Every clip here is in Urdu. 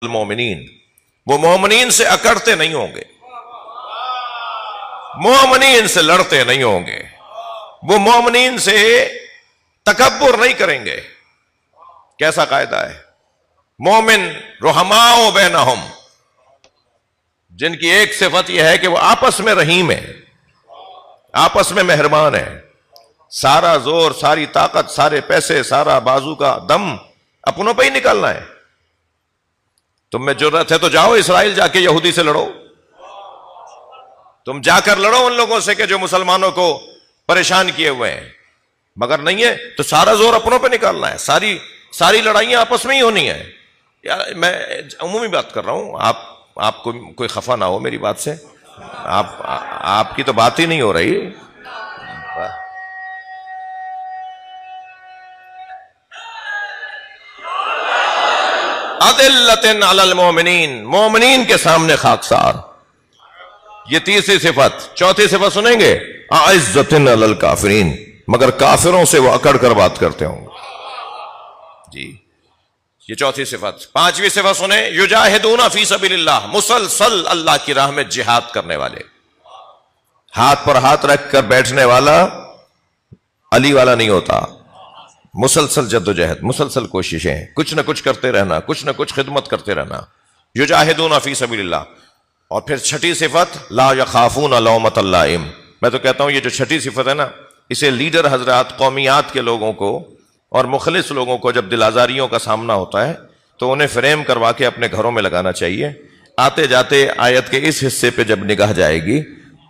المومنین، وہ مومنین سے اکڑتے نہیں ہوں گے، مومنین سے لڑتے نہیں ہوں گے، وہ مومنین سے تکبر نہیں کریں گے۔ کیسا قاعدہ ہے؟ مومن رحماء بینہم، جن کی ایک صفت یہ ہے کہ وہ آپس میں رحیم ہے، آپس میں مہربان ہے۔ سارا زور، ساری طاقت، سارے پیسے، سارا بازو کا دم اپنوں پہ ہی نکالنا ہے۔ تم میں جرأت ہے تو جاؤ اسرائیل، جا کے یہودی سے لڑو، تم جا کر لڑو ان لوگوں سے کہ جو مسلمانوں کو پریشان کیے ہوئے ہیں، مگر نہیں ہے تو سارا زور اپنوں پہ نکالنا ہے، ساری لڑائیاں آپس میں ہی ہونی ہے۔ یار میں عمومی بات کر رہا ہوں، آپ کو کوئی خفا نہ ہو میری بات سے، آپ کی تو بات ہی نہیں ہو رہی۔ اذلۃ علی المومنین، مومنین کے سامنے خاکسار، یہ تیسری صفت۔ چوتھی صفت سنیں گے، اعزۃ علی الکافرین، مگر کافروں سے وہ اکڑ کر بات کرتے ہوں گے۔ جی یہ چوتھی صفت۔ پانچویں صفت سنیں، یجاہدون فی سبیل اللہ، مسلسل اللہ کی راہ میں جہاد کرنے والے، ہاتھ پر ہاتھ رکھ کر بیٹھنے والا علی والا نہیں ہوتا، مسلسل جد و جہد، مسلسل کوششیں، کچھ نہ کچھ کرتے رہنا، کچھ نہ کچھ خدمت کرتے رہنا۔ یجاہدون فی سبیل اللہ۔ اور پھر چھٹی صفت، لا یخافون لومۃ لائم۔ میں تو کہتا ہوں یہ جو چھٹی صفت ہے نا، اسے لیڈر حضرات قومیات کے لوگوں کو اور مخلص لوگوں کو جب دل آزاریوں کا سامنا ہوتا ہے تو انہیں فریم کروا کے اپنے گھروں میں لگانا چاہیے۔ آتے جاتے آیت کے اس حصے پہ جب نگاہ جائے گی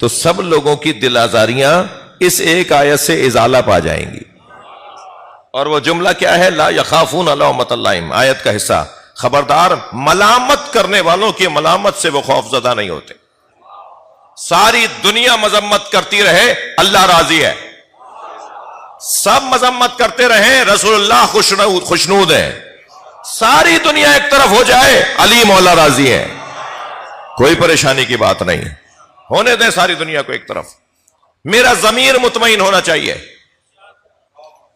تو سب لوگوں کی دل آزاریاں اس ایک آیت سے ازالہ پا جائیں گی۔ اور وہ جملہ کیا ہے؟ لا یخافون لومۃ لائم، آیت کا حصہ۔ خبردار، ملامت کرنے والوں کی ملامت سے وہ خوف زدہ نہیں ہوتے۔ ساری دنیا مذمت کرتی رہے، اللہ راضی ہے۔ سب مذمت کرتے رہیں، رسول اللہ خوشنود ہے۔ ساری دنیا ایک طرف ہو جائے، علی مولا راضی ہے، کوئی پریشانی کی بات نہیں۔ ہونے دیں ساری دنیا کو ایک طرف، میرا ضمیر مطمئن ہونا چاہیے۔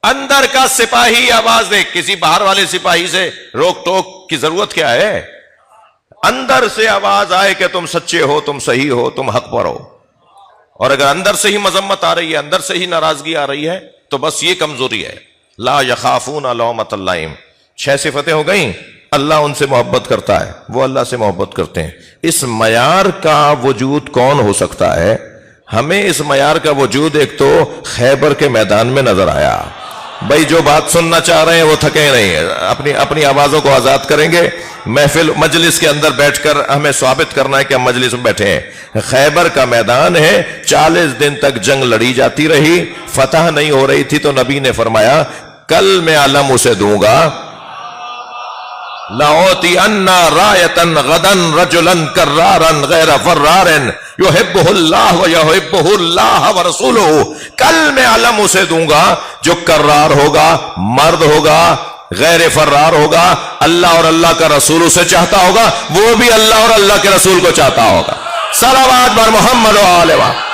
اندر کا سپاہی آواز دے، کسی باہر والے سپاہی سے روک ٹوک کی ضرورت کیا ہے؟ اندر سے آواز آئے کہ تم سچے ہو، تم صحیح ہو، تم حق پر ہو۔ اور اگر اندر سے ہی مذمت آ رہی ہے، اندر سے ہی ناراضگی آ رہی ہے تو بس یہ کمزوری ہے۔ لا یخافون لومۃ لائم۔ 6 صفتیں ہو گئیں۔ اللہ ان سے محبت کرتا ہے، وہ اللہ سے محبت کرتے ہیں۔ اس معیار کا وجود کون ہو سکتا ہے؟ ہمیں اس معیار کا وجود ایک تو خیبر کے میدان میں نظر آیا۔ بھائی جو بات سننا چاہ رہے ہیں وہ تھکے نہیں، اپنی آوازوں کو آزاد کریں گے۔ محفل مجلس کے اندر بیٹھ کر ہمیں ثابت کرنا ہے کہ ہم مجلس میں بیٹھے ہیں۔ خیبر کا میدان ہے، 40 دن تک جنگ لڑی جاتی رہی، فتح نہیں ہو رہی تھی تو نبی نے فرمایا کل میں علم اسے دوں گا، لَأُعْطِيَنَّ رَایَةً غَدًا رَجُلًا كَرَّارًا غَيْرَ فَرَّارٍ يُحِبُّهُ اللَّهُ وَيُحِبُّهُ اللَّهُ وَرَسُولُهُ۔ کل میں علم اسے دوں گا جو کرار ہوگا، مرد ہوگا، غیر فرار ہوگا، اللہ اور اللہ کا رسول اسے چاہتا ہوگا، وہ بھی اللہ اور اللہ کے رسول کو چاہتا ہوگا۔ صلوات بر محمد و آل محمد۔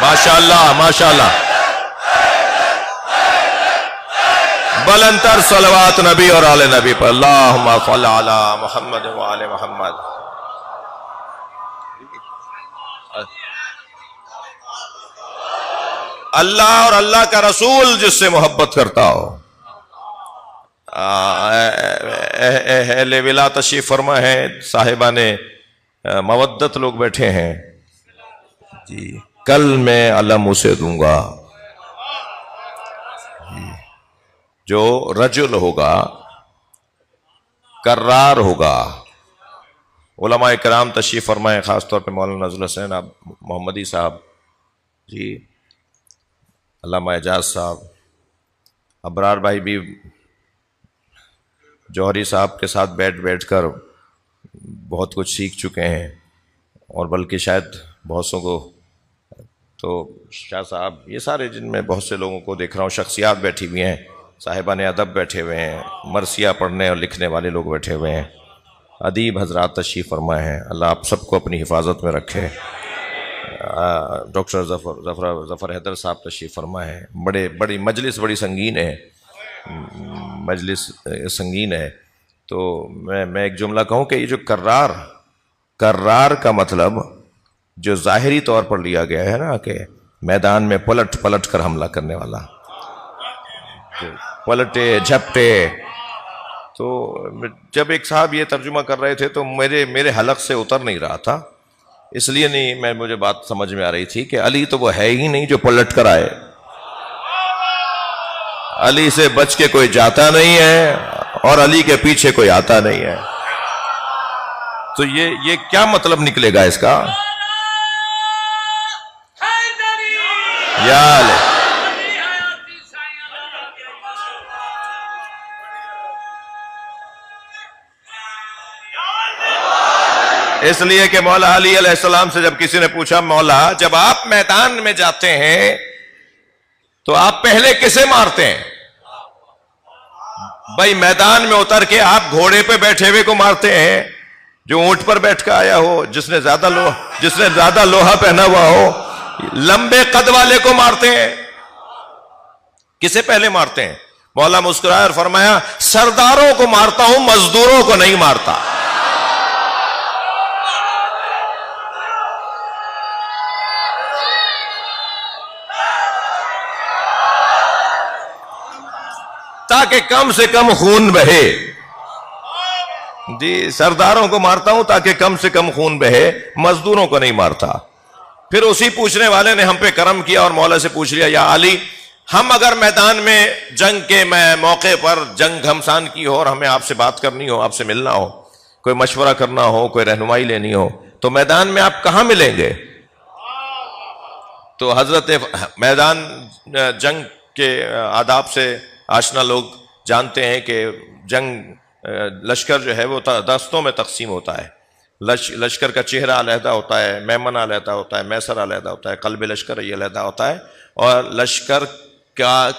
ماشاءاللہ ماشاءاللہ، بلندتر صلوات نبی اور آل نبی پر، اللہم صل علی محمد و آل محمد۔ اللہ اور اللہ کا رسول جس سے محبت کرتا ہو۔ اہل ولا تشریف فرما ہے، صاحبان مودت لوگ بیٹھے ہیں جی۔ کل میں علم اسے دوں گا جو رجل ہوگا، کرار ہوگا۔ علماء کرام تشریف فرمائے، خاص طور پہ مولانا نازل حسین محمدی صاحب جی، علامہ اعجاز صاحب، ابرار بھائی بھی جوہری صاحب کے ساتھ بیٹھ کر بہت کچھ سیکھ چکے ہیں، اور بلکہ شاید بہت سو کو تو شاہ صاحب، یہ سارے جن میں بہت سے لوگوں کو دیکھ رہا ہوں، شخصیات بیٹھی ہوئی ہیں، صاحبان ادب بیٹھے ہوئے ہیں، مرثیہ پڑھنے اور لکھنے والے لوگ بیٹھے ہوئے ہیں، ادیب حضرات تشریف فرمائے ہیں۔ اللہ آپ سب کو اپنی حفاظت میں رکھے۔ ڈاکٹر ظفر حیدر صاحب تشریف فرما ہے. بڑی مجلس بڑی سنگین ہے، مجلس سنگین ہے. تو میں ایک جملہ کہوں کہ یہ جو کرار کا مطلب جو ظاہری طور پر لیا گیا ہے نا کہ میدان میں پلٹ کر حملہ کرنے والا، پلٹے جھپٹے، تو جب ایک صاحب یہ ترجمہ کر رہے تھے تو میرے حلق سے اتر نہیں رہا تھا، اس لیے نہیں مجھے بات سمجھ میں آ رہی تھی کہ علی تو وہ ہے ہی نہیں جو پلٹ کر آئے. علی سے بچ کے کوئی جاتا نہیں ہے اور علی کے پیچھے کوئی آتا نہیں ہے. تو یہ کیا مطلب نکلے گا اس کا؟ یا اس لیے کہ مولا علی علیہ السلام سے جب کسی نے پوچھا مولا جب آپ میدان میں جاتے ہیں تو آپ پہلے کسے مارتے ہیں؟ بھائی میدان میں اتر کے آپ گھوڑے پہ بیٹھے ہوئے کو مارتے ہیں، جو اونٹ پر بیٹھ کے آیا ہو، جس نے زیادہ لوہا پہنا ہوا ہو، لمبے قد والے کو مارتے ہیں؟ کسے پہلے مارتے ہیں؟ مولا مسکرایا اور فرمایا سرداروں کو مارتا ہوں، مزدوروں کو نہیں مارتا. تاکہ کم سے کم خون بہے. جی سرداروں کو مارتا ہوں تاکہ کم سے کم خون بہے، مزدوروں کو نہیں مارتا. پھر اسی پوچھنے والے نے ہم پہ کرم کیا اور مولا سے پوچھ لیا یا علی ہم اگر میدان میں جنگ کے موقع پر جنگ گھمسان کی ہو اور ہمیں آپ سے بات کرنی ہو، آپ سے ملنا ہو، کوئی مشورہ کرنا ہو، کوئی رہنمائی لینی ہو، تو میدان میں آپ کہاں ملیں گے؟ تو حضرت میدان جنگ کے آداب سے آشنا لوگ جانتے ہیں کہ جنگ لشکر جو ہے وہ دستوں میں تقسیم ہوتا ہے. لشکر کا چہرہ علیحدہ ہوتا ہے، میمن علیحدہ ہوتا ہے، میسر علیحدہ ہوتا ہے، قلب لشکر یہ علیحدہ ہوتا ہے، اور لشکر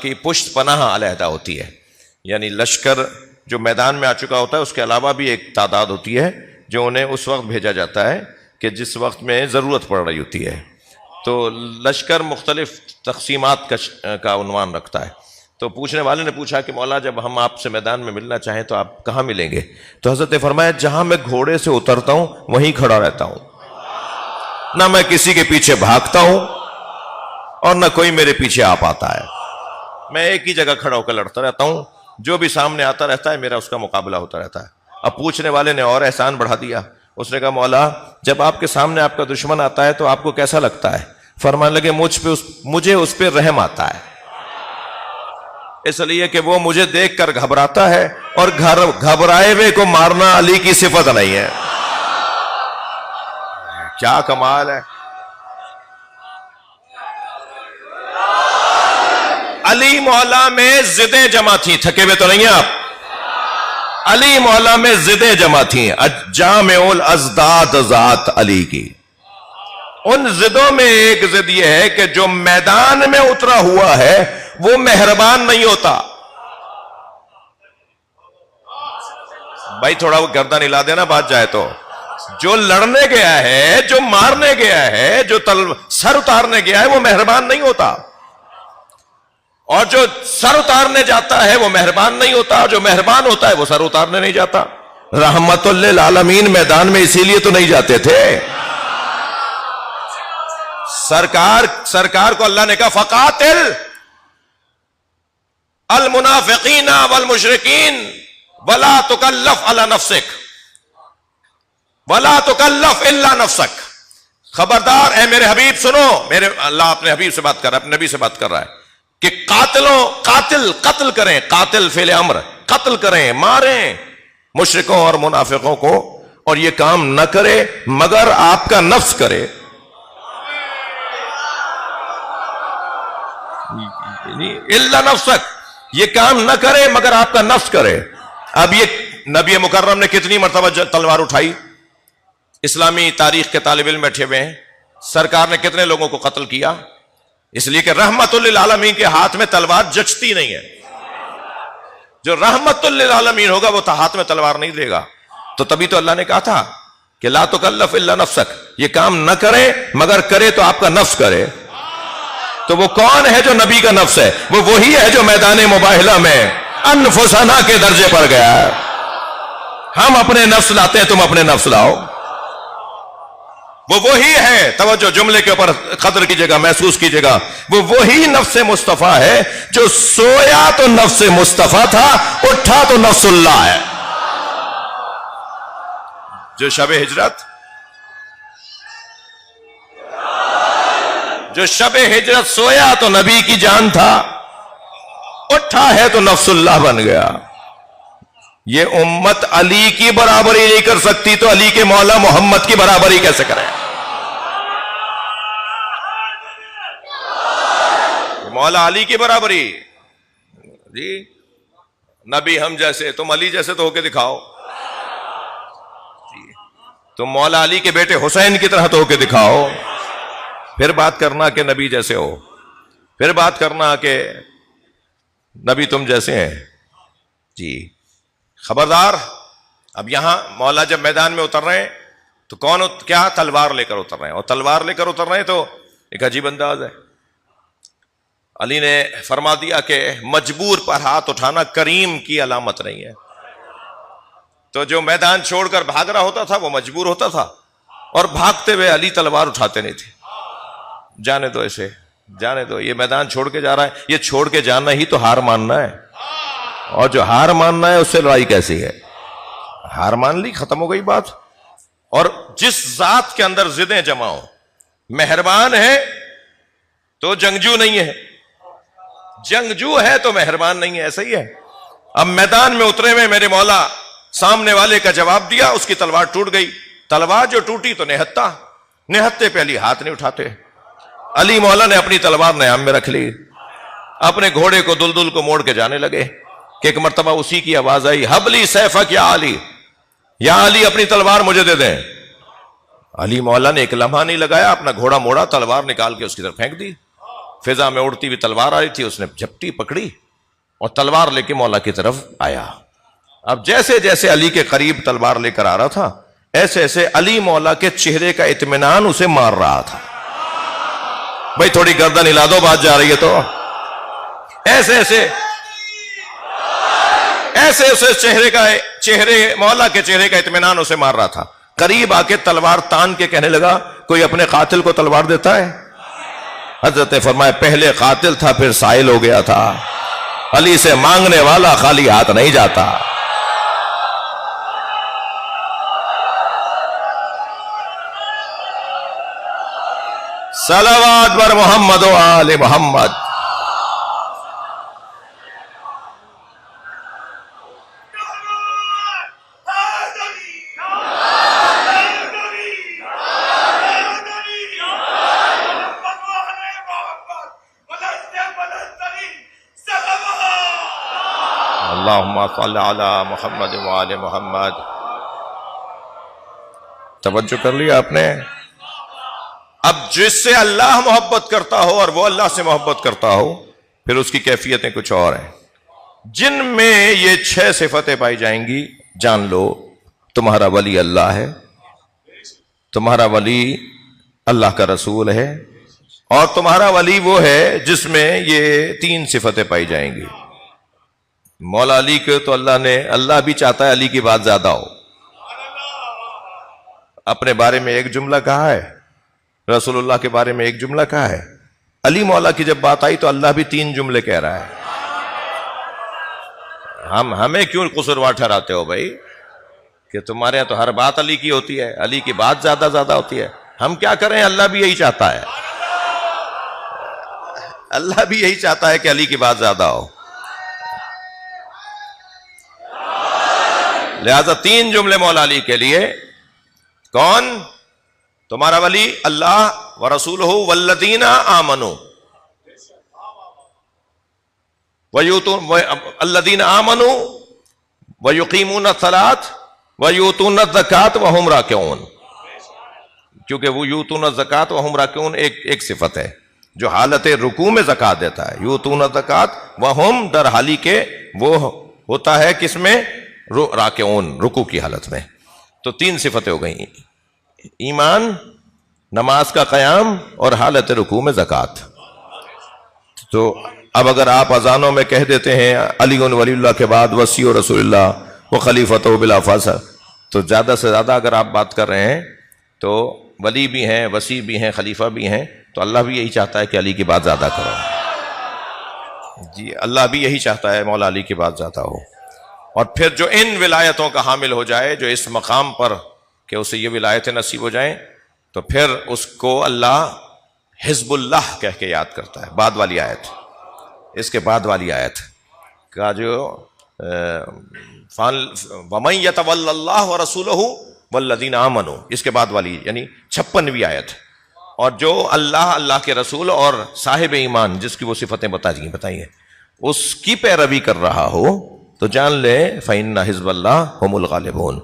کی پشت پناہ علیحدہ ہوتی ہے. یعنی لشکر جو میدان میں آ چکا ہوتا ہے اس کے علاوہ بھی ایک تعداد ہوتی ہے جو انہیں اس وقت بھیجا جاتا ہے کہ جس وقت میں ضرورت پڑ رہی ہوتی ہے. تو لشکر مختلف تقسیمات کا عنوان رکھتا ہے. تو پوچھنے والے نے پوچھا کہ مولا جب ہم آپ سے میدان میں ملنا چاہیں تو آپ کہاں ملیں گے؟ تو حضرت نے فرمایا جہاں میں گھوڑے سے اترتا ہوں وہیں کھڑا رہتا ہوں، نہ میں کسی کے پیچھے بھاگتا ہوں اور نہ کوئی میرے پیچھے آ پاتا ہے. میں ایک ہی جگہ کھڑا ہو کر لڑتا رہتا ہوں، جو بھی سامنے آتا رہتا ہے میرا اس کا مقابلہ ہوتا رہتا ہے. اب پوچھنے والے نے اور احسان بڑھا دیا، اس نے کہا مولا جب آپ کے سامنے آپ کا دشمن آتا ہے تو آپ کو کیسا لگتا ہے؟ فرمانے لگے مجھے اس پہ رحم آتا ہے، اس لیے کہ وہ مجھے دیکھ کر گھبراتا ہے، اور گھبرائے ہوئے کو مارنا علی کی صفت نہیں ہے. کیا کمال ہے! علی مولا میں ضدیں جمع تھیں، تھکے ہوئے تو نہیں ہیں آپ؟ علی مولا میں ضدیں جمع تھیں، جامع الازداد ذات علی کی. ان ضدوں میں ایک ضد یہ ہے کہ جو میدان میں اترا ہوا ہے وہ مہربان نہیں ہوتا. بھائی تھوڑا وہ گردن ہلا دینا بات جائے تو. جو لڑنے گیا ہے، جو مارنے گیا ہے، جو سر اتارنے گیا ہے وہ مہربان نہیں ہوتا، اور جو سر اتارنے جاتا ہے وہ مہربان نہیں ہوتا، جو مہربان ہوتا ہے وہ سر اتارنے نہیں جاتا. رحمت للعالمین میدان میں اسی لیے تو نہیں جاتے تھے. سرکار کو اللہ نے کہا فقاتل المنافقین والمشرکین ولا تکلف علی نفسک ولا تکلف الا نفسک. خبردار اے میرے حبیب سنو، اللہ اپنے حبیب سے بات کر رہا ہے، اپنے نبی سے بات کر رہا ہے کہ قتل کریں، قاتل فعل امر، قتل کریں، ماریں مشرکوں اور منافقوں کو، اور یہ کام نہ کرے مگر آپ کا نفس کرے. الا نفسک، یہ کام نہ کرے مگر آپ کا نفس کرے. اب یہ نبی مکرم نے کتنی مرتبہ تلوار اٹھائی؟ اسلامی تاریخ کے طالب علم بیٹھے ہوئے ہیں، سرکار نے کتنے لوگوں کو قتل کیا؟ اس لیے کہ رحمت للعالمین کے ہاتھ میں تلوار جچتی نہیں ہے. جو رحمت للعالمین ہوگا وہ ہاتھ میں تلوار نہیں لے گا. تو تبھی تو اللہ نے کہا تھا کہ لا تکلف الا نفسک، یہ کام نہ کرے مگر کرے تو آپ کا نفس کرے. تو وہ کون ہے جو نبی کا نفس ہے؟ وہ وہی ہے جو میدان مباہلہ میں انفسنا کے درجے پر گیا ہے. ہم اپنے نفس لاتے ہیں، تم اپنے نفس لاؤ. وہ وہی ہے، توجہ جملے کے اوپر قدر کیجیے گا، محسوس کیجیے گا. وہ وہی نفس مصطفیٰ ہے جو سویا تو نفس مصطفیٰ تھا، اٹھا تو نفس اللہ ہے. جو شب ہجرت سویا تو نبی کی جان تھا، اٹھا ہے تو نفس اللہ بن گیا. یہ امت علی کی برابری نہیں کر سکتی تو علی کے مولا محمد کی برابری کیسے کرے؟ مولا علی کی برابری جی، نبی ہم جیسے، تم علی جیسے تو ہو کے دکھاؤ. تم مولا علی کے بیٹے حسین کی طرح تو ہو کے دکھاؤ. پھر بات کرنا کہ نبی جیسے ہو، پھر بات کرنا کہ نبی تم جیسے ہیں. جی خبردار. اب یہاں مولا جب میدان میں اتر رہے ہیں تو کیا تلوار لے کر اتر رہے ہیں، اور تلوار لے کر اتر رہے ہیں تو ایک عجیب انداز ہے. علی نے فرما دیا کہ مجبور پر ہاتھ اٹھانا کریم کی علامت نہیں ہے. تو جو میدان چھوڑ کر بھاگ رہا ہوتا تھا وہ مجبور ہوتا تھا، اور بھاگتے ہوئے علی تلوار اٹھاتے نہیں تھے. جانے دو اسے، جانے دو، یہ میدان چھوڑ کے جا رہا ہے. یہ چھوڑ کے جانا ہی تو ہار ماننا ہے، اور جو ہار ماننا ہے اس سے لڑائی کیسی ہے؟ ہار مان لی، ختم ہو گئی بات. اور جس ذات کے اندر ضدیں جمع ہو، مہربان ہے تو جنگجو نہیں ہے، جنگجو ہے تو مہربان نہیں ہے. ایسا ہی ہے. اب میدان میں اترے میں میرے مولا سامنے والے کا جواب دیا، اس کی تلوار ٹوٹ گئی. تلوار جو ٹوٹی تو نہتے پہ علی ہاتھ نہیں اٹھاتے. علی مولا نے اپنی تلوار نیام میں رکھ لی، اپنے گھوڑے کو دلدل کو موڑ کے جانے لگے کہ ایک مرتبہ اسی کی آواز آئی، حبلی سیفک یا علی، یا علی اپنی تلوار مجھے دے دیں. علی مولا نے ایک لمحہ نہیں لگایا، اپنا گھوڑا موڑا، تلوار نکال کے اس کی طرف پھینک دی. فضا میں اڑتی ہوئی تلوار آ رہی تھی، اس نے جھپٹی پکڑی اور تلوار لے کے مولا کی طرف آیا. اب جیسے جیسے علی کے قریب تلوار لے کر آ رہا تھا، ایسے ایسے علی مولا کے چہرے کا اطمینان اسے مار رہا تھا. بھائی تھوڑی گردن ہلا دو، بات جا رہی ہے تو. ایسے چہرے مولا کے چہرے کا اطمینان اسے مار رہا تھا. قریب آ کے تلوار تان کے کہنے لگا، کوئی اپنے قاتل کو تلوار دیتا ہے؟ حضرت نے فرمایا پہلے قاتل تھا پھر سائل ہو گیا تھا. علی سے مانگنے والا خالی ہاتھ نہیں جاتا. صلوات بر محمد و آل محمد. اللہم صل علی محمد و آل محمد. توجہ کر لیا آپ نے؟ اب جس سے اللہ محبت کرتا ہو اور وہ اللہ سے محبت کرتا ہو، پھر اس کی کیفیتیں کچھ اور ہیں. جن میں یہ 6 صفتیں پائی جائیں گی، جان لو تمہارا ولی اللہ ہے، تمہارا ولی اللہ کا رسول ہے، اور تمہارا ولی وہ ہے جس میں یہ 3 صفتیں پائی جائیں گی. مولا علی کو تو اللہ بھی چاہتا ہے علی کی بات زیادہ ہو. اپنے بارے میں ایک جملہ کہا ہے، رسول اللہ کے بارے میں ایک جملہ کہا ہے. علی مولا کی جب بات آئی تو اللہ بھی 3 جملے کہہ رہا ہے. ہمیں کیوں قصوروار ٹھہراتے ہو بھائی کہ تمہارے یہاں تو ہر بات علی کی ہوتی ہے، علی کی بات زیادہ ہوتی ہے. ہم کیا کریں؟ اللہ بھی یہی چاہتا ہے، اللہ بھی یہی چاہتا ہے کہ علی کی بات زیادہ ہو. لہذا 3 جملے مولا علی کے لیے. کون؟ تمہارا ولی اللہ و رسولہ والذین آمنوا الذین آمنوا ویقیمون الصلاۃ ویؤتون الزکاۃ وہم راکعون. کیونکہ وہ یؤتون الزکاۃ وہم راکعون ایک صفت ہے جو حالت رکوع میں زکات دیتا ہے. یؤتون الزکاۃ وہم در حالی کے وہ ہوتا ہے کس میں؟ راکعون، رکوع کی حالت میں. تو 3 صفتیں ہو گئیں. ایمان، نماز کا قیام اور حالت رکوع میں زکوٰۃ. تو اب اگر آپ اذانوں میں کہہ دیتے ہیں علی ولی اللہ کے بعد وصی رسول اللہ و خلیفۃ بلا فاصل، تو زیادہ سے زیادہ اگر آپ بات کر رہے ہیں تو ولی بھی ہیں، وصی بھی ہیں، خلیفہ بھی ہیں، تو اللہ بھی یہی چاہتا ہے کہ علی کی بات زیادہ کرو. جی اللہ بھی یہی چاہتا ہے مولا علی کی بات زیادہ ہو. اور پھر جو ان ولایتوں کا حامل ہو جائے، جو اس مقام پر کہ اسے یہ ولایتیں نصیب ہو جائیں، تو پھر اس کو اللہ حزب اللہ کہہ کے یاد کرتا ہے. بعد والی آیت، اس کے بعد والی آیت کا جو وَمَن يَتَوَلَّ اللَّهَ وَرَسُولَهُ وَالَّذِينَ آمَنُوا، اس کے بعد والی یعنی 56ویں آیت. اور جو اللہ کے رسول اور صاحب ایمان جس کی وہ صفتیں بتائیے اس کی پیروی کر رہا ہو تو جان لے فَإِنَّ حِزْبَ اللَّهِ هُمُ الْغَالِبُونَ،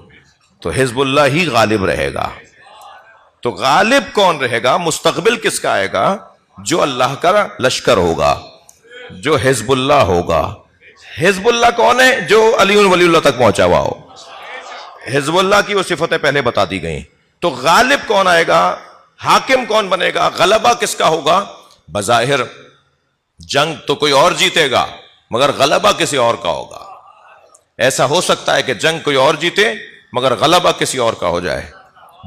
تو حزب اللہ ہی غالب رہے گا. تو غالب کون رہے گا، مستقبل کس کا آئے گا؟ جو اللہ کا لشکر ہوگا، جو حزب اللہ ہوگا. حزب اللہ کون ہے؟ جو علی ولی اللہ تک پہنچا ہوا ہو. حزب اللہ کی وہ صفتیں پہلے بتا دی گئیں. تو غالب کون آئے گا، حاکم کون بنے گا، غلبہ کس کا ہوگا؟ بظاہر جنگ تو کوئی اور جیتے گا مگر غلبہ کسی اور کا ہوگا. ایسا ہو سکتا ہے کہ جنگ کوئی اور جیتے مگر غلبہ کسی اور کا ہو جائے.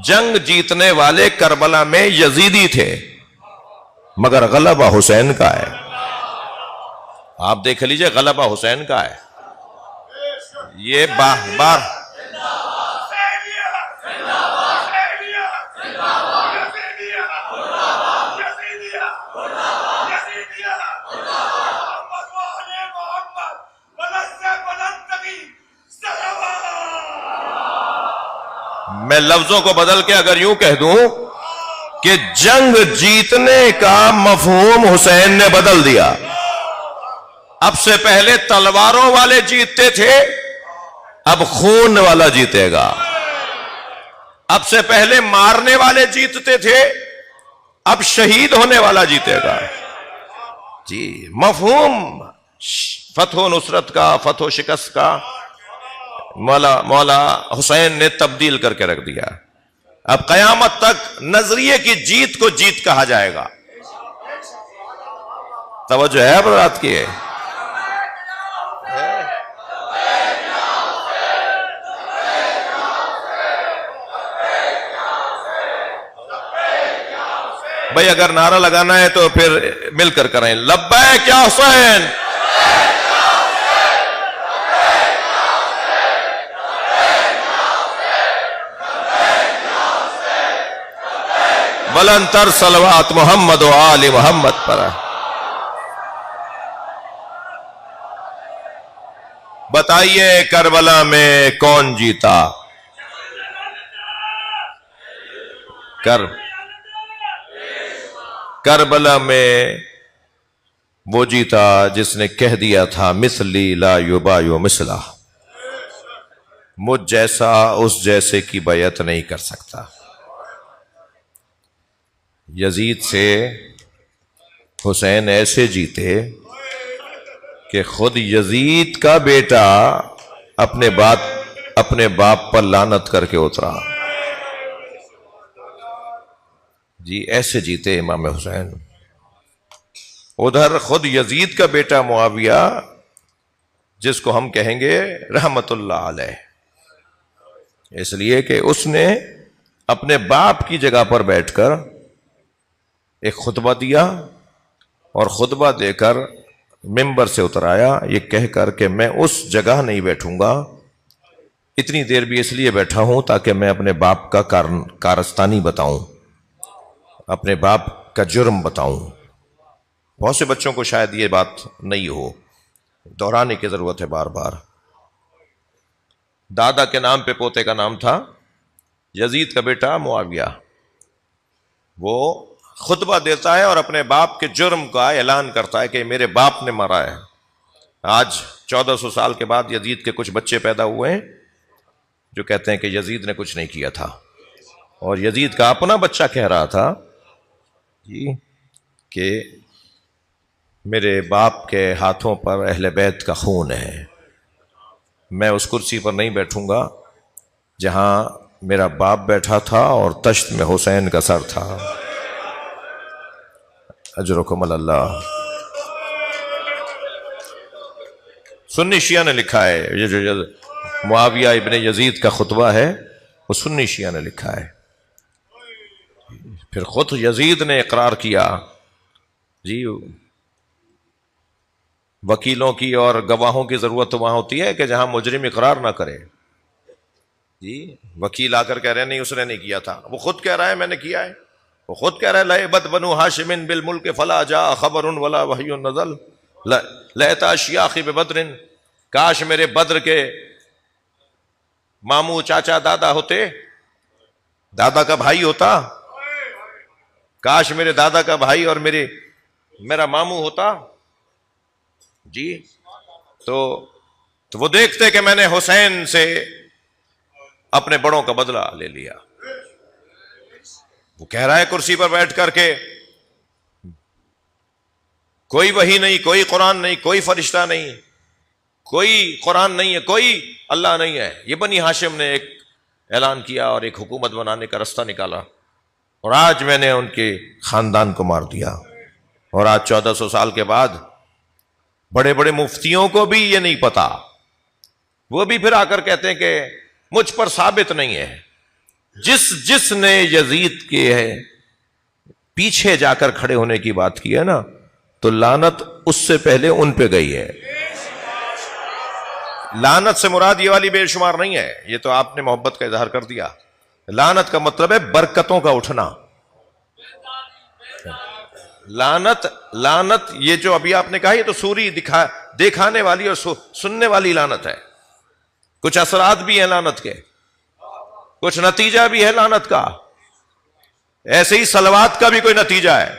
جنگ جیتنے والے کربلا میں یزیدی تھے مگر غلبہ حسین کا ہے. آپ دیکھ لیجئے غلبہ حسین کا ہے. یہ بار میں لفظوں کو بدل کے اگر یوں کہہ دوں کہ جنگ جیتنے کا مفہوم حسین نے بدل دیا. اب سے پہلے تلواروں والے جیتتے تھے، اب خون والا جیتے گا. اب سے پہلے مارنے والے جیتتے تھے، اب شہید ہونے والا جیتے گا. جی مفہوم فتح و نصرت کا، فتح و شکست کا مولا حسین نے تبدیل کر کے رکھ دیا. اب قیامت تک نظریے کی جیت کو جیت کہا جائے گا. توجہ ہے برات کی ہے. بھائی اگر نعرہ لگانا ہے تو پھر مل کر کریں، لبیک یا حسین. بلند تر صلوات محمد و آل محمد پر. بتائیے کربلا میں کون جیتا؟ کربلا میں وہ جیتا جس نے کہہ دیا تھا مثلی لا یبایع مثلہ، مجھ جیسا اس جیسے کی بیعت نہیں کر سکتا. یزید سے حسین ایسے جیتے کہ خود یزید کا بیٹا اپنے باپ پر لعنت کر کے اترا. جی ایسے جیتے امام حسین. ادھر خود یزید کا بیٹا معاویہ جس کو ہم کہیں گے رحمت اللہ علیہ، اس لیے کہ اس نے اپنے باپ کی جگہ پر بیٹھ کر ایک خطبہ دیا اور خطبہ دے کر ممبر سے اتر آیا یہ کہہ کر کہ میں اس جگہ نہیں بیٹھوں گا، اتنی دیر بھی اس لیے بیٹھا ہوں تاکہ میں اپنے باپ کا کارستانی بتاؤں، اپنے باپ کا جرم بتاؤں. بہت سے بچوں کو شاید یہ بات نہیں ہو، دہرانے کی ضرورت ہے بار بار. دادا کے نام پہ پوتے کا نام تھا یزید کا بیٹا معاویہ. وہ خطبہ دیتا ہے اور اپنے باپ کے جرم کا اعلان کرتا ہے کہ میرے باپ نے مارا ہے. آج 1400 سال کے بعد یزید کے کچھ بچے پیدا ہوئے ہیں جو کہتے ہیں کہ یزید نے کچھ نہیں کیا تھا، اور یزید کا اپنا بچہ کہہ رہا تھا جی کہ میرے باپ کے ہاتھوں پر اہل بیت کا خون ہے، میں اس کرسی پر نہیں بیٹھوں گا جہاں میرا باپ بیٹھا تھا اور تشت میں حسین کا سر تھا. اجرکم اللہ. سنی شیعہ نے لکھا ہے، یہ جو معاویہ ابن یزید کا خطبہ ہے وہ سنی شیعہ نے لکھا ہے. پھر خود یزید نے اقرار کیا. جی وکیلوں کی اور گواہوں کی ضرورت تو وہاں ہوتی ہے کہ جہاں مجرم اقرار نہ کرے. جی وکیل آ کر کہہ رہے ہیں نہیں اس نے نہیں کیا تھا، وہ خود کہہ رہا ہے میں نے کیا ہے. وہ خود کہہ رہا ہے لعبت بنو ہاشم بالملک فلا جاء خبر ولا وحی نزل لیت اشیاخی ببدر. کاش میرے بدر کے ماموں چاچا دادا ہوتے، دادا کا بھائی ہوتا. کاش میرے دادا کا بھائی اور میرا ماموں ہوتا. جی تو وہ دیکھتے کہ میں نے حسین سے اپنے بڑوں کا بدلہ لے لیا. وہ کہہ رہا ہے کرسی پر بیٹھ کر کے کوئی وحی نہیں، کوئی قرآن نہیں، کوئی فرشتہ نہیں، کوئی قرآن نہیں ہے، کوئی اللہ نہیں ہے. یہ بنی ہاشم نے ایک اعلان کیا اور ایک حکومت بنانے کا رستہ نکالا، اور آج میں نے ان کے خاندان کو مار دیا. اور آج 1400 سال کے بعد بڑے بڑے مفتیوں کو بھی یہ نہیں پتا. وہ بھی پھر آ کر کہتے ہیں کہ مجھ پر ثابت نہیں ہے. جس نے یزید کے پیچھے جا کر کھڑے ہونے کی بات کی ہے نا، تو لعنت اس سے پہلے ان پہ گئی ہے. لعنت سے مراد یہ والی بے شمار نہیں ہے، یہ تو آپ نے محبت کا اظہار کر دیا. لعنت کا مطلب ہے برکتوں کا اٹھنا. لعنت یہ جو ابھی آپ نے کہا یہ تو سوری دکھانے والی اور سننے والی لعنت ہے. کچھ اثرات بھی ہیں لعنت کے، کچھ نتیجہ بھی ہے لعنت کا. ایسے ہی صلوات کا بھی کوئی نتیجہ ہے.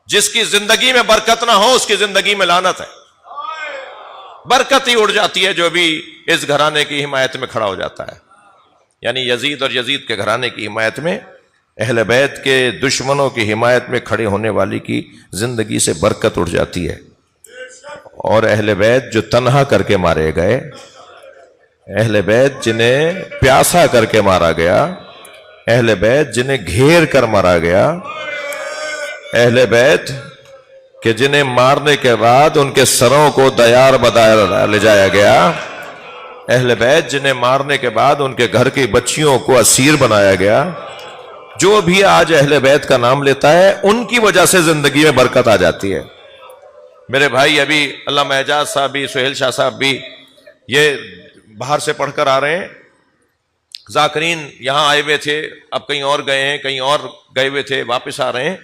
جس کی زندگی میں برکت نہ ہو اس کی زندگی میں لعنت ہے. برکت ہی اڑ جاتی ہے جو بھی اس گھرانے کی حمایت میں کھڑا ہو جاتا ہے. یعنی یزید اور یزید کے گھرانے کی حمایت میں، اہل بیت کے دشمنوں کی حمایت میں کھڑے ہونے والی کی زندگی سے برکت اٹھ جاتی ہے. اور اہل بیت جو تنہا کر کے مارے گئے، اہل بیت جنہیں پیاسا کر کے مارا گیا، اہل بیت جنہیں گھیر کر مارا گیا، اہل بیت کہ جنہیں مارنے کے بعد ان کے سروں کو دیار بدار لے جایا گیا، اہل بیت جنہیں مارنے کے بعد ان کے گھر کی بچیوں کو اسیر بنایا گیا. جو بھی آج اہل بیت کا نام لیتا ہے ان کی وجہ سے زندگی میں برکت آ جاتی ہے. میرے بھائی ابھی علامہ اعجاز صاحب بھی، سہیل شاہ صاحب بھی یہ باہر سے پڑھ کر آ رہے ہیں. ذاکرین یہاں آئے ہوئے تھے، اب کہیں اور گئے ہیں، کہیں اور گئے ہوئے تھے، واپس آ رہے ہیں.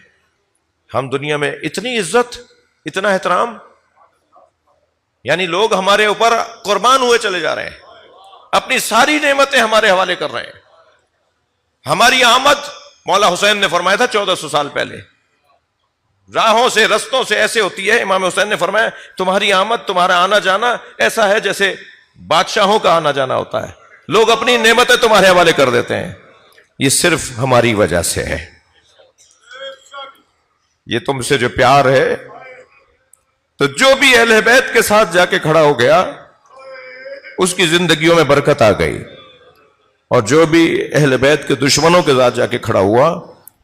ہم دنیا میں اتنی عزت، اتنا احترام، یعنی لوگ ہمارے اوپر قربان ہوئے چلے جا رہے ہیں، اپنی ساری نعمتیں ہمارے حوالے کر رہے ہیں. ہماری آمد مولا حسین نے فرمایا تھا 1400 سال پہلے، راہوں سے رستوں سے ایسے ہوتی ہے. امام حسین نے فرمایا تمہاری آمد، تمہارا آنا جانا ایسا ہے جیسے بادشاہوں کا آنا جانا ہوتا ہے. لوگ اپنی نعمتیں تمہارے حوالے کر دیتے ہیں. یہ صرف ہماری وجہ سے ہے. یہ تم سے جو پیار ہے، تو جو بھی اہل بیت کے ساتھ جا کے کھڑا ہو گیا اس کی زندگیوں میں برکت آ گئی، اور جو بھی اہل بیت کے دشمنوں کے ساتھ جا کے کھڑا ہوا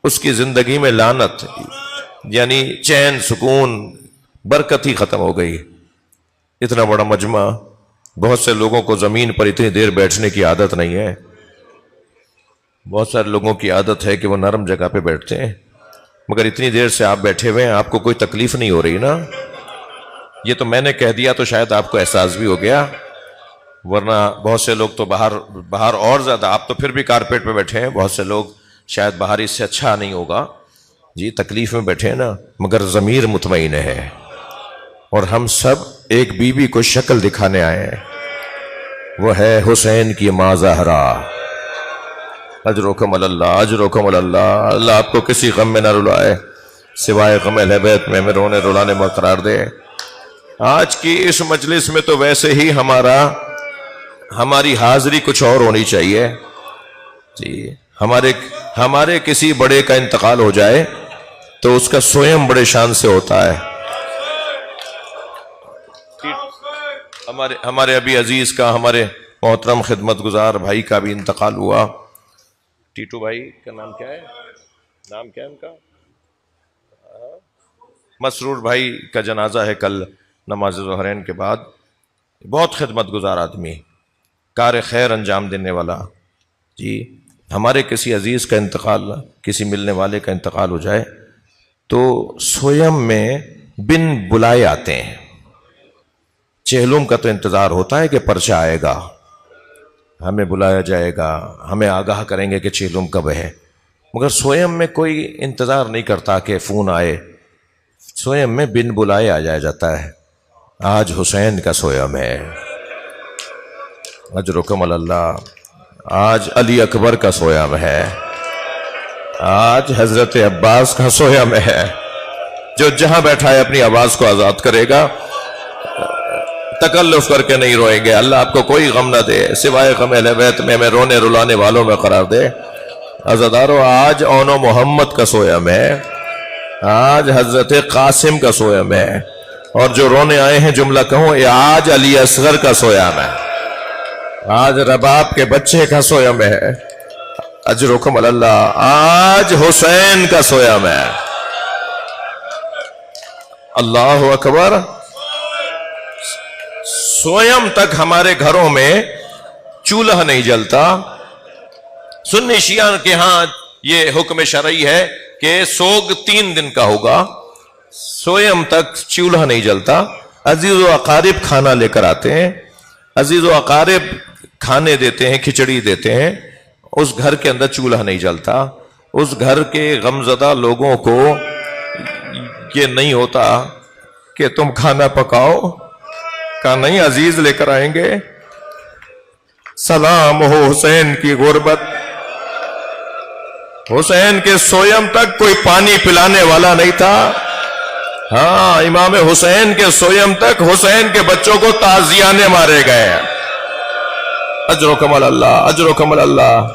اس کی زندگی میں لعنت، یعنی چین، سکون، برکت ہی ختم ہو گئی. اتنا بڑا مجمع، بہت سے لوگوں کو زمین پر اتنی دیر بیٹھنے کی عادت نہیں ہے. بہت سارے لوگوں کی عادت ہے کہ وہ نرم جگہ پہ بیٹھتے ہیں، مگر اتنی دیر سے آپ بیٹھے ہوئے ہیں، آپ کو کوئی تکلیف نہیں ہو رہی نا. یہ تو میں نے کہہ دیا تو شاید آپ کو احساس بھی ہو گیا، ورنہ بہت سے لوگ تو باہر اور زیادہ، آپ تو پھر بھی کارپیٹ پہ بیٹھے ہیں، بہت سے لوگ شاید باہر اس سے اچھا نہیں ہوگا. جی تکلیف میں بیٹھے ہیں نا، مگر ضمیر مطمئن ہے. اور ہم سب ایک بیوی کو شکل دکھانے آئے ہیں، وہ ہے حسین کی ماں زہرا. اجرکم اللہ، اجرکم اللہ. اللہ آپ کو کسی غم میں نہ رلائے سوائے غم اہل بیت میں رونے رلانے میں قرار دے. آج کی اس مجلس میں تو ویسے ہی ہماری حاضری کچھ اور ہونی چاہیے. جی ہمارے کسی بڑے کا انتقال ہو جائے تو اس کا سوئم بڑے شان سے ہوتا ہے. ہمارے ابھی عزیز کا، ہمارے محترم خدمت گزار بھائی کا بھی انتقال ہوا. ٹیٹو بھائی کا نام کیا ہے؟ نام کیا ہے ان کا؟ مسرور بھائی کا جنازہ ہے کل نماز ظہرین کے بعد. بہت خدمت گزار آدمی، کار خیر انجام دینے والا. جی ہمارے کسی عزیز کا انتقال، کسی ملنے والے کا انتقال ہو جائے تو سویم میں بن بلائے آتے ہیں. چہلم کا تو انتظار ہوتا ہے کہ پرچہ آئے گا، ہمیں بلایا جائے گا، ہمیں آگاہ کریں گے کہ چہلم کب ہے. مگر سویم میں کوئی انتظار نہیں کرتا کہ فون آئے. سویم میں بن بلائے آ جایا جاتا ہے. آج حسین کا سویم ہے، اجرکم اللہ. آج علی اکبر کا سویم ہے، آج حضرت عباس کا سویم ہے. جو جہاں بیٹھا ہے اپنی آواز کو آزاد کرے گا، تکلف کر کے نہیں روئیں گے. اللہ آپ کو کوئی غم نہ دے سوائے غم اہل بیت میں رونے رلانے والوں میں قرار دے. عزادارو آج اون و محمد کا سویم ہے، آج حضرت قاسم کا سویم ہے. اور جو رونے آئے ہیں جملہ کہوں، یہ آج علی اصغر کا سویم ہے، آج رباب کے بچے کا سویم ہے. اجرکم اللہ. آج حسین کا سویم ہے. اللہ اکبر. سویم تک ہمارے گھروں میں چولہا نہیں جلتا. سنی شیعہ کے ہاں یہ حکم شرعی ہے کہ سوگ 3 دن کا ہوگا، سویم تک چولہا نہیں جلتا. عزیز و اقارب کھانا لے کر آتے ہیں، عزیز و اقارب کھانے دیتے ہیں، کھچڑی دیتے ہیں. اس گھر کے اندر چولہا نہیں جلتا. اس گھر کے غمزدہ لوگوں کو یہ نہیں ہوتا کہ تم کھانا پکاؤ. کہا نہیں، عزیز لے کر آئیں گے. سلام ہو حسین کی غربت. حسین کے سویم تک کوئی پانی پلانے والا نہیں تھا. ہاں، امام حسین کے سویم تک حسین کے بچوں کو تعزیانے مارے گئے. اجرکم اللہ، اجرکم اللہ.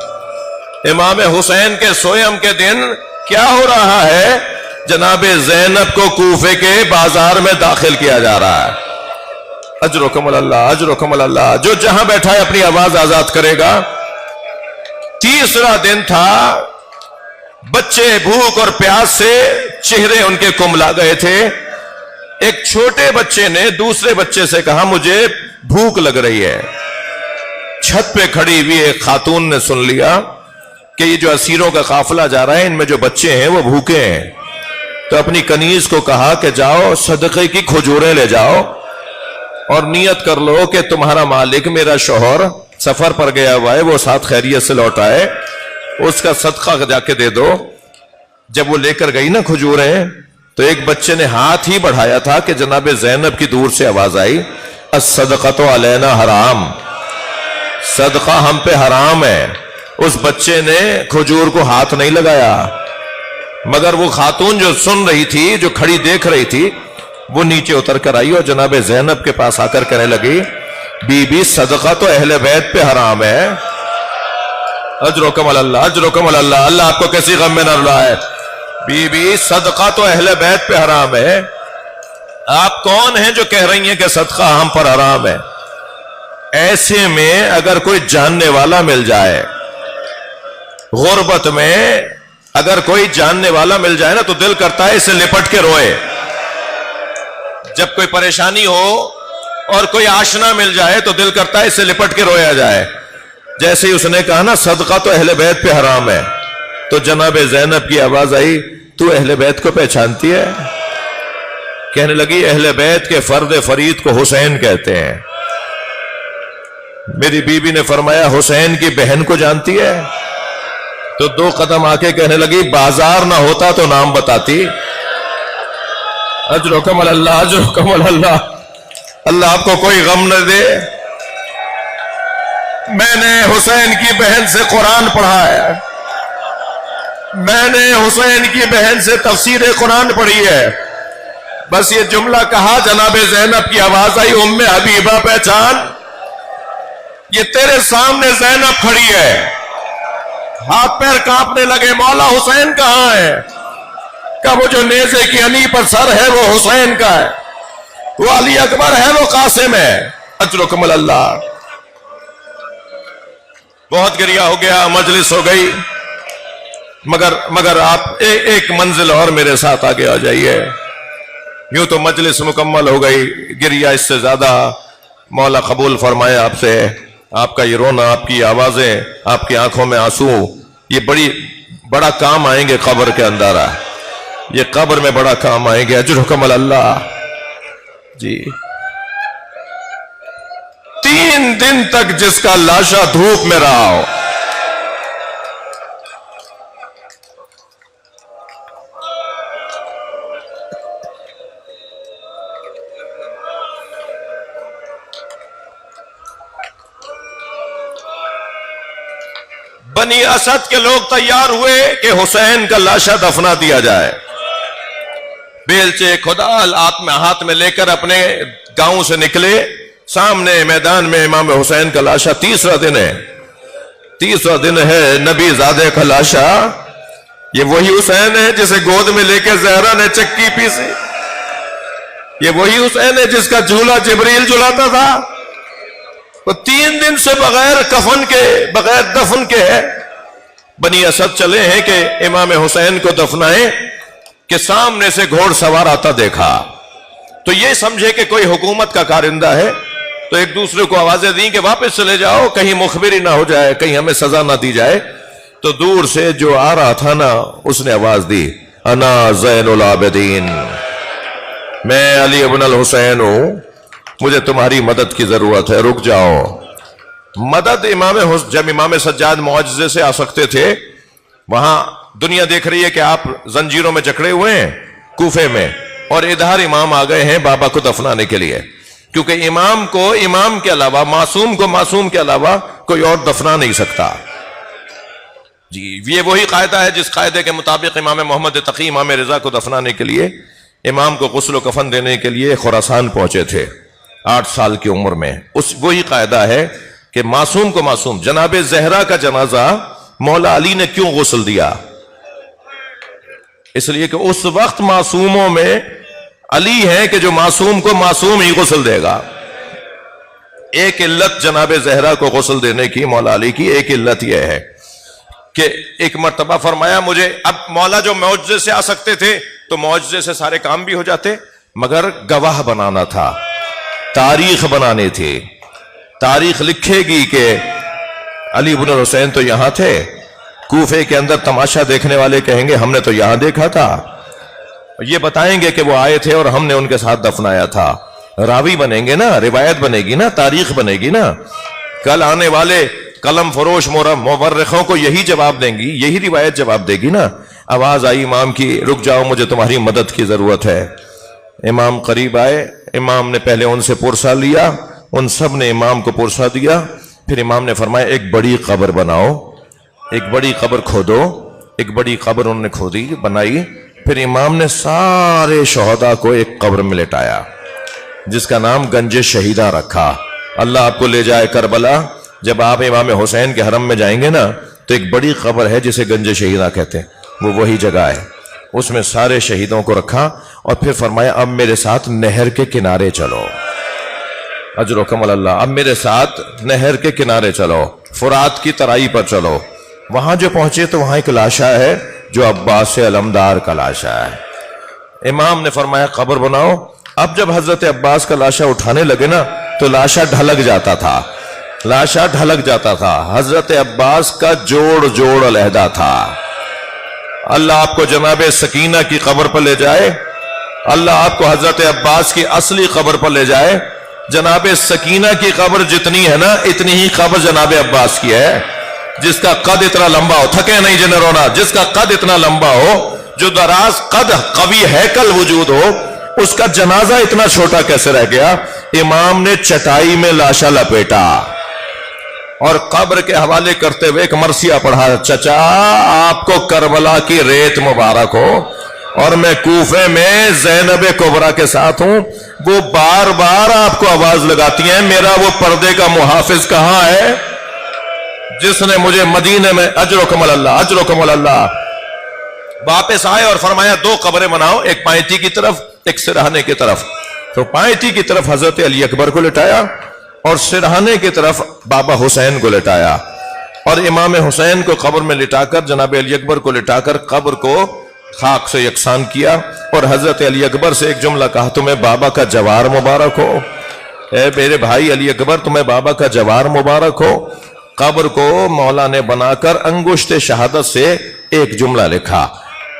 امام حسین کے سویم کے دن کیا ہو رہا ہے؟ جناب زینب کو کوفے کے بازار میں داخل کیا جا رہا ہے. اجرکم اللہ، اجرکم اللہ. جو جہاں بیٹھا ہے اپنی آواز آزاد کرے گا. تیسرا دن تھا، بچے بھوک اور پیاس سے چہرے ان کے کملا گئے تھے. ایک چھوٹے بچے نے دوسرے بچے سے کہا مجھے بھوک لگ رہی ہے. چھت پہ کھڑی ہوئی ایک خاتون نے سن لیا کہ یہ جو اسیروں کا قافلہ جا رہا ہے ان میں جو بچے ہیں وہ بھوکے ہیں. تو اپنی کنیز کو کہا کہ جاؤ صدقے کی کھجوریں لے جاؤ اور نیت کر لو کہ تمہارا مالک میرا شوہر سفر پر گیا ہوا ہے، وہ ساتھ خیریت سے لوٹ آئے، اس کا صدقہ جا کے دے دو. جب وہ لے کر گئی نا کھجوریں، تو ایک بچے نے ہاتھ ہی بڑھایا تھا کہ جناب زینب کی دور سے آواز آئی، الصدقۃ علینا حرام، صدقہ ہم پہ حرام ہے. اس بچے نے کھجور کو ہاتھ نہیں لگایا، مگر وہ خاتون جو سن رہی تھی، جو کھڑی دیکھ رہی تھی، وہ نیچے اتر کر آئی اور جناب زینب کے پاس آ کر کہنے لگی، بی بی صدقہ تو اہل بیت پہ حرام ہے. اجرکم اللہ، اجرکم اللہ. اللہ آپ کو کسی غم میں نہ رلائے. بی بی صدقہ تو اہل بیت پہ حرام ہے. آپ کون ہیں جو کہہ رہی ہیں کہ صدقہ ہم پر حرام ہے؟ ایسے میں اگر کوئی جاننے والا مل جائے، غربت میں اگر کوئی جاننے والا مل جائے نا، تو دل کرتا ہے اسے لپٹ کے روئے. جب کوئی پریشانی ہو اور کوئی آشنا مل جائے تو دل کرتا ہے اسے لپٹ کے رویا جائے. جیسے ہی اس نے کہا نا صدقہ تو اہل بیت پہ حرام ہے، تو جناب زینب کی آواز آئی، تو اہل بیت کو پہچانتی ہے؟ کہنے لگی اہل بیت کے فرد فرید کو حسین کہتے ہیں. میری بیوی نے فرمایا حسین کی بہن کو جانتی ہے؟ تو 2 قدم آ کے کہنے لگی بازار نہ ہوتا تو نام بتاتی. اجرکم اللہ، اجرکم اللہ. اللہ آپ کو کوئی غم نہ دے. میں نے حسین کی بہن سے قرآن پڑھا ہے، میں نے حسین کی بہن سے تفسیر قرآن پڑھی ہے. بس یہ جملہ کہا، جناب زینب کی آواز آئی، ام حبیبہ پہچان، یہ تیرے سامنے زینب کھڑی ہے. ہاتھ پیر کانپنے لگے، مولا حسین کہاں ہے؟ کہ وہ جو نیزے کی علی پر سر ہے وہ حسین کا ہے، وہ علی اکبر ہے، وہ قاسم ہے. اجرکم اللہ. بہت گریا ہو گیا، مجلس ہو گئی، مگر آپ ایک منزل اور میرے ساتھ آگے آ جائیے. یوں تو مجلس مکمل ہو گئی، گریا اس سے زیادہ مولا قبول فرمائے آپ سے. آپ کا یہ رونا، آپ کی آوازیں، آپ کی آنکھوں میں آنسو، یہ بڑا کام آئیں گے قبر کے اندر. یہ قبر میں بڑا کام آئیں گے. اجرکم اللہ. جی 3 دن تک جس کا لاشا دھوپ میں رہا ہو، بنی اسد کے لوگ تیار ہوئے کہ حسین کا لاشا دفنا دیا جائے. بیلچے خدال ہاتھ میں لے کر اپنے گاؤں سے نکلے. سامنے میدان میں امام حسین کا لاشا. تیسرا دن ہے نبی زادے کا لاشا. یہ وہی حسین ہے جسے گود میں لے کے زہرا نے چکی پیسی. یہ وہی حسین ہے جس کا جھولا جبریل جھلاتا تھا. تو 3 دن سے بغیر کفن کے، بغیر دفن کے بنی اسد چلے ہیں کہ امام حسین کو دفنائیں، کہ سامنے سے گھوڑ سوار آتا دیکھا تو یہ سمجھے کہ کوئی حکومت کا کارندہ ہے. تو ایک دوسرے کو آوازیں دیں کہ واپس چلے جاؤ، کہیں مخبری نہ ہو جائے، کہیں ہمیں سزا نہ دی جائے. تو دور سے جو آ رہا تھا نا، اس نے آواز دی، انا زین العابدین، میں علی ابن الحسین ہوں، مجھے تمہاری مدد کی ضرورت ہے، رک جاؤ. مدد جب امام سجاد معجزے سے آ سکتے تھے، وہاں دنیا دیکھ رہی ہے کہ آپ زنجیروں میں جکڑے ہوئے ہیں کوفے میں، اور ادھر امام آ گئے ہیں بابا کو دفنانے کے لیے. کیونکہ امام کو امام کے علاوہ، معصوم کو معصوم کے علاوہ کوئی اور دفنا نہیں سکتا. جی یہ وہی قاعدہ ہے جس قاعدے کے مطابق امام محمد تقی امام رضا کو دفنانے کے لیے، امام کو غسل و کفن دینے کے لیے خراسان پہنچے تھے 8 سال کی عمر میں. وہی قاعدہ ہے کہ معصوم کو معصوم. جناب زہرا کا جنازہ مولا علی نے کیوں غسل دیا؟ اس لیے کہ اس وقت معصوموں میں علی ہے کہ جو معصوم کو معصوم ہی غسل دے گا. ایک علت جناب زہرا کو غسل دینے کی مولا علی کی، ایک علت یہ ہے کہ ایک مرتبہ فرمایا، مجھے اب مولا جو معجزے سے آ سکتے تھے تو معجزے سے سارے کام بھی ہو جاتے، مگر گواہ بنانا تھا، تاریخ بنانی تھی. تاریخ لکھے گی کہ علی بن الحسین تو یہاں تھے. کوفے کے اندر تماشا دیکھنے والے کہیں گے ہم نے تو یہاں دیکھا تھا. یہ بتائیں گے کہ وہ آئے تھے اور ہم نے ان کے ساتھ دفنایا تھا. راوی بنیں گے نا، روایت بنے گی نا، تاریخ بنے گی نا. کل آنے والے قلم فروش مورخوں کو یہی جواب دیں گی، یہی روایت جواب دے گی نا. آواز آئی امام کی، رک جاؤ مجھے تمہاری مدد کی ضرورت ہے. امام قریب آئے، امام نے پہلے ان سے پرسہ لیا، ان سب نے امام کو پرسہ دیا. پھر امام نے فرمایا ایک بڑی قبر بناؤ، ایک بڑی قبر کھودو. ایک بڑی قبر انہوں نے کھودی، بنائی. پھر امام نے سارے شہداء کو ایک قبر میں لٹایا جس کا نام گنج شہیدہ رکھا. اللہ آپ کو لے جائے کربلا. جب آپ امام حسین کے حرم میں جائیں گے نا تو ایک بڑی قبر ہے جسے گنج شہیدہ کہتے ہیں، وہ وہی جگہ ہے. اس میں سارے شہیدوں کو رکھا اور پھر فرمایا اب میرے ساتھ نہر کے کنارے چلو. اجرکم اللہ. اب میرے ساتھ نہر کے کنارے چلو، فرات کی ترائی پر چلو. وہاں جو پہنچے تو وہاں ایک لاشا ہے جو عباس علمدار کا لاشا ہے. امام نے فرمایا قبر بناؤ. اب جب حضرت عباس کا لاشا اٹھانے لگے نا تو لاشا ڈھلک جاتا تھا، لاشا ڈھلک جاتا تھا. حضرت عباس کا جوڑ علیحدہ تھا. اللہ آپ کو جناب سکینہ کی قبر پر لے جائے، اللہ آپ کو حضرت عباس کی اصلی قبر پر لے جائے. جناب سکینہ کی قبر جتنی ہے نا اتنی ہی قبر جناب عباس کی ہے. جس کا قد اتنا لمبا ہو، تھکے نہیں جنہیں رونا، جس کا قد اتنا لمبا ہو، جو دراز قد قوی ہیکل وجود ہو، اس کا جنازہ اتنا چھوٹا کیسے رہ گیا؟ امام نے چٹائی میں لاشا لپیٹا اور قبر کے حوالے کرتے ہوئے ایک مرثیہ پڑھا، چچا آپ کو کربلا کی ریت مبارک ہو، اور میں کوفے میں زینب کبریٰ کے ساتھ ہوں. وہ بار بار آپ کو آواز لگاتی ہیں میرا وہ پردے کا محافظ کہاں ہے جس نے مجھے مدینے میں. اجرکم اللہ، اجرکم اللہ. واپس آئے اور فرمایا 2 قبریں بناؤ، ایک پائنتی کی طرف ایک سرہانے کی طرف. تو پائنتی کی طرف حضرت علی اکبر کو لٹایا اور سرہانے کی طرف بابا حسین کو لٹایا. اور امام حسین کو قبر میں لٹا کر جناب علی اکبر کو لٹا کر قبر کو خاک سے یکساں کیا اور حضرت علی اکبر سے ایک جملہ کہا تمہیں بابا کا جوار مبارک ہو، اے میرے بھائی علی اکبر تمہیں بابا کا جوار مبارک ہو۔ قبر کو مولا نے بنا کر انگشت شہادت سے ایک جملہ لکھا۔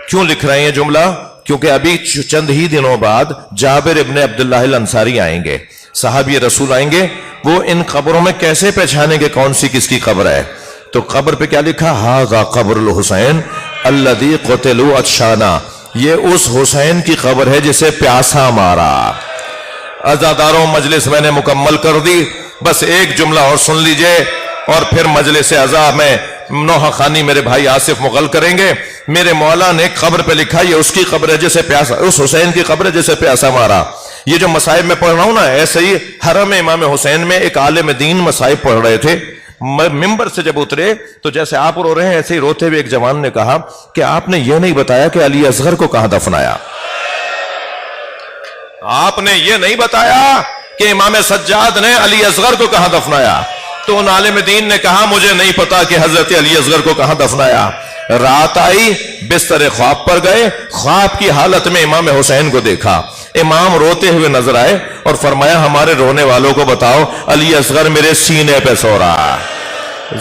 کیوں لکھ رہے ہیں یہ جملہ؟ کیونکہ ابھی چند ہی دنوں بعد جابر ابن عبداللہ الانصاری آئیں گے، صحابی رسول آئیں گے، وہ ان قبروں میں کیسے پہچانیں گے کون سی کس کی قبر ہے؟ تو قبر پہ کیا لکھا؟ ھذا قبر الحسین الذی قتلوا عطشانا، یہ اس حسین کی قبر ہے جسے پیاسا مارا۔ عزاداروں مجلس میں نے مکمل کر دی، بس ایک جملہ اور سن لیجئے اور پھر مجلس عزا میں نوحہ خانی میرے بھائی آصف مغل کریں گے۔ میرے مولا نے قبر پہ لکھا یہ اس کی قبر ہے جسے پیاسا، اس حسین کی قبر ہے جسے پیاسا مارا۔ یہ جو مصائب میں پڑھ رہا ہوں نا، ایسے ہی حرم امام حسین میں ایک عالم دین مصائب پڑھ رہے تھے، ممبر سے جب اترے تو جیسے آپ رو رہے ہیں ایسے ہی روتے ہوئے ایک جوان نے کہا کہ آپ نے یہ نہیں بتایا کہ علی اصغر کو کہاں دفنایا، آپ نے یہ نہیں بتایا کہ امام سجاد نے علی اصغر کو کہاں دفنایا۔ تو ان عالم دین نے کہا مجھے نہیں پتا کہ حضرت علی اصغر کو کہاں دفنایا۔ رات آئی، بستر خواب پر گئے، خواب کی حالت میں امام حسین کو دیکھا، امام روتے ہوئے نظر آئے اور فرمایا ہمارے رونے والوں کو بتاؤ علی اصغر میرے سینے پہ سو رہا۔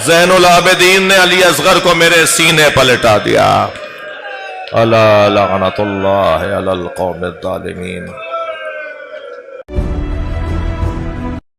زین العابدین نے علی اصغر کو میرے سینے پر لٹا دیا۔ الا لعنت اللہ علی القوم الظالمین۔